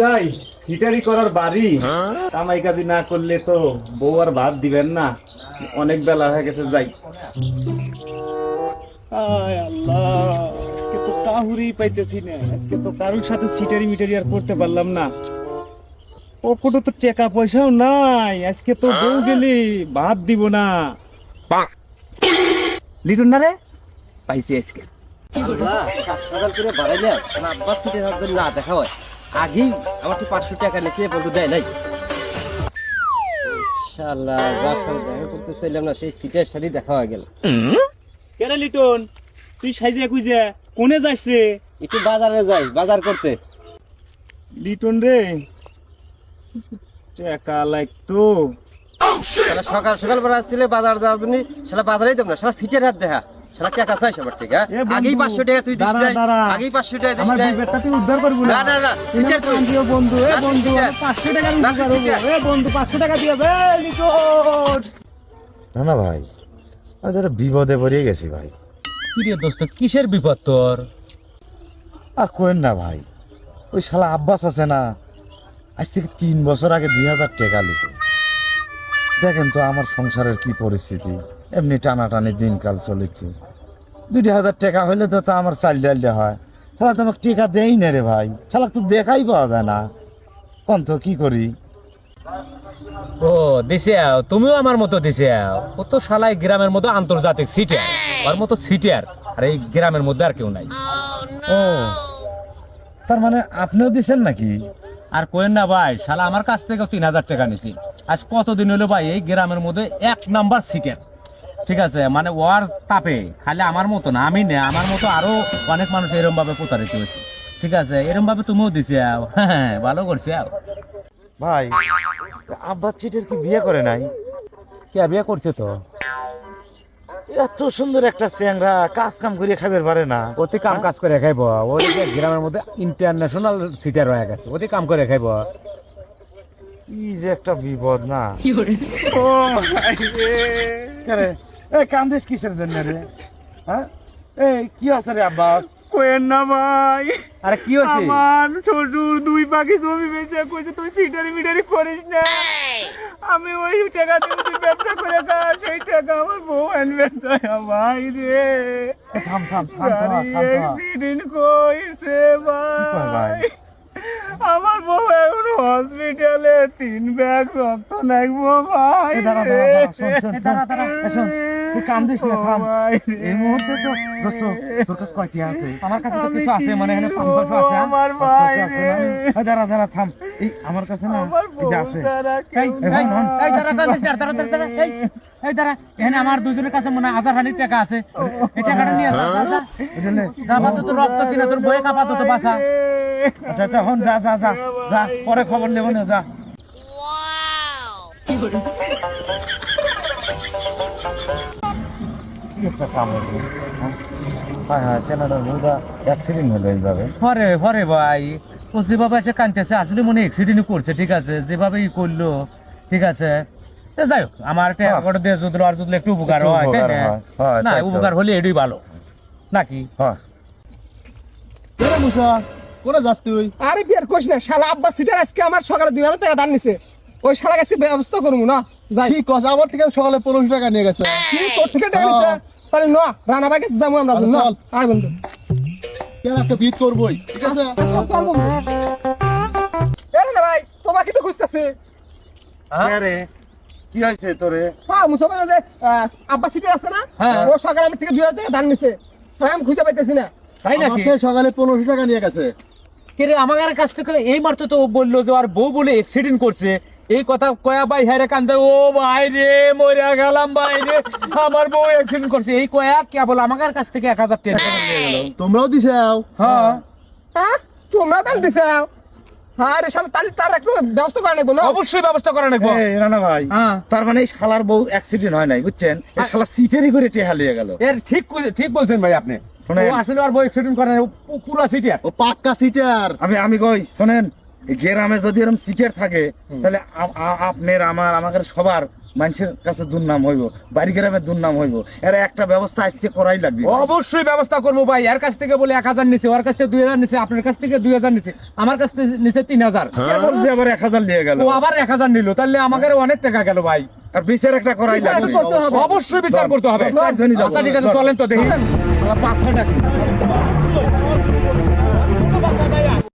যাই সিটারি করার বাড়ি কামাই কাজি না করলে তো বউ আর ভাত দিবেন না। অনেক বেলা হয়ে গেছে, যাই। আয় আল্লাহ, আজকে তো কাহুরি পাইতেছি না। আজকে তো কারোর সাথে সিটারি মিটারি আর করতে পারলাম না। পকেটে তো টাকা পয়সাও নাই। আজকে তো বউ গেলি ভাত দিব না। লিটন না রে, পাইছি আজকে। সকাল করে বাড়াইলে আব্বাস সিটের হাত ধরে না দেখা হয় আগেই আমার তো 500 টাকা নিচে বলতে দেয় নাই। শালা যার সাথে দেখা করতে চাইলাম না সেই সিটের সাথে দেখা হয়ে গেল। কেরে লিটন, তুই সাইজে কুইজে কোনে যাস রে? একটু বাজারে যাই বাজার করতে। লিটন রে, টাকা লাগতো। শালা সকাল সকাল বেলা আসছিলে বাজার যাওয়ার জন্য, শালা বাজারেই দেব না, শালা সিটের হাত দেখা। শালা টাকা চাই সবার থেকে। এ বন্ধু, আগেই 500 টাকা তুই দিস নাই, দাঁড়া। আগেই 500 টাকা দিস আমার নাই। বিবেকটা তুই উদ্ধার করবি না না না সিটের তুই দিও বন্ধু। এ না, তুই বন্ধু, সিটার। আমার 500 টাকা না, দিতে তুই পারবো। সিটার। এ বন্ধু, 500 টাকা দিয়ে দে লিটন। না না ভাই, আমি তো একটা বিপদে পড়ে গেছি ভাই। কি রে দোস্ত, কিসের বিপদ তোর? আর কোয়েন না ভাই, ওই শালা আব্বাস আছে না, আজ থেকে 3 বছর আগে 2000 টাকা লিছে। দেখেন তো আমার সংসারের কি পরিস্থিতি, এমনি টানাটানি দিনকাল চলেছে। 2000 টাকা হইলে তো তা আমার চাল ডাল হয়। শালা তো আমাকে টাকা দেই না রে ভাই, শালা তো দেখাই পাওয়া যায় না। কোন তো কি করি? ও দিছে, তুমিও আমার মতো দিছে। ও তো শালাই গ্রামের মধ্যে আন্তর্জাতিক সিটিয়ার, ওর মতো সিটিয়ার আর এই গ্রামের মধ্যে আর কেউ নাই। ও, তার মানে আপনিও দিছেন নাকি? আর কোয়েন না ভাই, শালা আমার কাছ থেকে 3000 টাকা নিছি। আজ কতদিন হলো ভাই এই গ্রামের মধ্যে 1 নাম্বার সিটিয়ার। ঠিক আছে, মানে ওর তাপে খালি আমার মতো না, আমি না, আমার মতো আরো অনেক মানুষ এরকম ভাবে প্রতারিত হয়েছে। ঠিক আছে, এরকম ভাবে তুমিও দিছে। হ্যাঁ, ভালো করছে। ভাই, আব্বাস চিটের কি বিয়ে করে নাই? কে বিয়ে করছে তো? এত সুন্দর একটা চ্যাংরা কাজ কাম করে খাবার পারে না। অতি কাম কাজ করে খাইব, ওই যে গ্রামের মধ্যে ইন্টারন্যাশনাল সিটার হয়ে গেছে, অতি কাম করে খাইব। কি যে একটা বিপদ না। ও ভাই রে, এই কান্দিস কিসের জন্য রে? হ্যাঁ, এই কি আছে রে আব্বাস? কোয়েন না ভাই। আরে কি হয়েছে? আমার শ্বশুর 2 পাখি জমি বেচে কইছে তুই সিটারি মিটারি করিস না। আমি ওই টাকা দিয়ে তুই ব্যবসা করে খা, সেই টাকা আমার বউ আনবে চায় ভাই রে। থাম থাম থাম থাম অ্যাক্সিডেন্ট কইছে কয় ভাই? ভাই। আমার বউ এখন হসপিটালে, 3 ব্যাগ রক্ত লাগবো ভাই। এই দাঁড়া দাঁড়া দাঁড়া, শোন শোন শোন, তুই কান্দিস না, থাম। এই মুহূর্তে তো দোস্ত, তোর কাছে কয়টি আছে? আমার কাছে তো কিছু আছে, মানে এখানে 500 আছে। আমার 500 ভাই আছে না? এই দাঁড়া দাঁড়া, থাম। এই আমার কাছে না, আমার এই যে বউ আছে। ছাড়া এই কেউ এই, হন, হন। এই দাঁড়া দাঁড়া দাঁড়া দাঁড়া দাঁড়া, এই দাঁড়া, এখানে আমার দুজনের কাছে মনে হয় 1000 টাকা আছে। এই টাকাটা নিয়ে যা, এটা নে। তো রক্ত কিনা তোর বইয়ে কাপাতো তো বাসা। আচ্ছা আচ্ছা, হন, যা যা যা যা, পরে খবর নেব না, যা। কি একটা কাম হয়েছে? হ্যাঁ হ্যাঁ, সেনাটার বউটা অ্যাক্সিডেন্ট হলো এইভাবে। হরে হরে ভাই, ও যেভাবে এসে কাঁদতেছে আসলে মনে অ্যাক্সিডেন্ট করছে। ঠিক আছে, যেভাবে ই করলো, ঠিক আছে। তো যাই হোক, আমার টাকা করে দিয়ে যদি আর যদি একটু উপকার একটু হয়, তাই উপকার না? হয়, হয়, না, তাই তো। উপকার হলে এটাই ভালো নাকি? হ্যাঁ, কেরে মুসা কোনে যাস তুই? আরে বিয়ার কইস না, শালা আব্বাস সিটার আজকে আমার সকালে 2000 টাকা দান নিছে। ওই শালা কাছে ব্যবস্থা করবো না, যাই। কি কস? আমার থেকে সকালে 15 টাকা নিয়ে গেছে। কি তোর থেকে টাকা নিছে? সারি ন রানা ভাই কাছে যাবো আমরা, আরে না চল। আয় বন্ধু। কেন একটা বিট করবই, ঠিক আছে? চল বন্ধু। এরে না ভাই, তোমাকে তো খুঁজতেছে। কে রে? কি হয়েছে তোরে? হ্যাঁ মুসলমান যে আব্বাস সিটার আছে না, হ্যাঁ। ও সকালে আমার থেকে 2000 টাকা দান নিছে। হ্যাঁ আমি খুঁজে পাইতেছি না। তাই নাকি? আমাকে সকালে 15 টাকা নিয়ে গেছে। কে রে, আমার কাছ থেকে এই মাত্র তো ও বললো যে আর বউ বলে অ্যাক্সিডেন্ট করছে। এই কথা কয়া ভাই হ্যাঁ রে কান্দে, ও ভাই রে মরে গেলাম ভাই রে, আমার বউ অ্যাক্সিডেন্ট করছে। এই কয়া কে বল আমার কাছ থেকে 1000 টাকা নিয়ে গেল। তোমরাও দিছাও? হ্যাঁ, হ্যাঁ তোমরা দান দিছে। হ্যাঁ রে শালা, তাহলে তার একটু ব্যবস্থা করে নেবো না? অবশ্যই ব্যবস্থা করা নেবো। এই রানা ভাই, হ্যাঁ। তার মানে এই শালার বউ অ্যাক্সিডেন্ট হয় নাই, বুঝছেন? এই শালা সিটেরই করে টেহা লিয়ে গেল। এর ঠিক বলছেন ভাই আপনি। শোনেন। ও আসলে আর বউ অ্যাক্সিডেন্ট করে না, ও পুরা সিটিয়ার। ও পাক্কা সিটার। আমি কই, শোনেন, এই গ্রামে যদি এরকম সিটের থাকে তাহলে আপনার আমাদের সবার মানুষের কাছে দুর্নাম হইব, বাড়ি গ্রামের দুর্নাম হইব। এর একটা ব্যবস্থা আজকে করাই লাগবে। অবশ্যই ব্যবস্থা করবো ভাই। এর কাছ থেকে বলে 1000 নিছে, ওর কাছ থেকে 2000 নিছে, আপনার কাছ থেকে 2000 নিছে, আমার কাছ থেকে নিছে 3000। কেবল যে আবার 1000 নিয়ে গেল, ও আবার 1000 নিল, তাহলে আমাদের অনেক টাকা গেল ভাই। আর বিচার একটা করাই বিচার লাগবে। একটা করতে হবে। অবশ্যই বিচার করতে হবে। চারজনই যাবো। আচ্ছা ঠিক আছে, চলেন তো দেখি। শালা পাছাটা কি?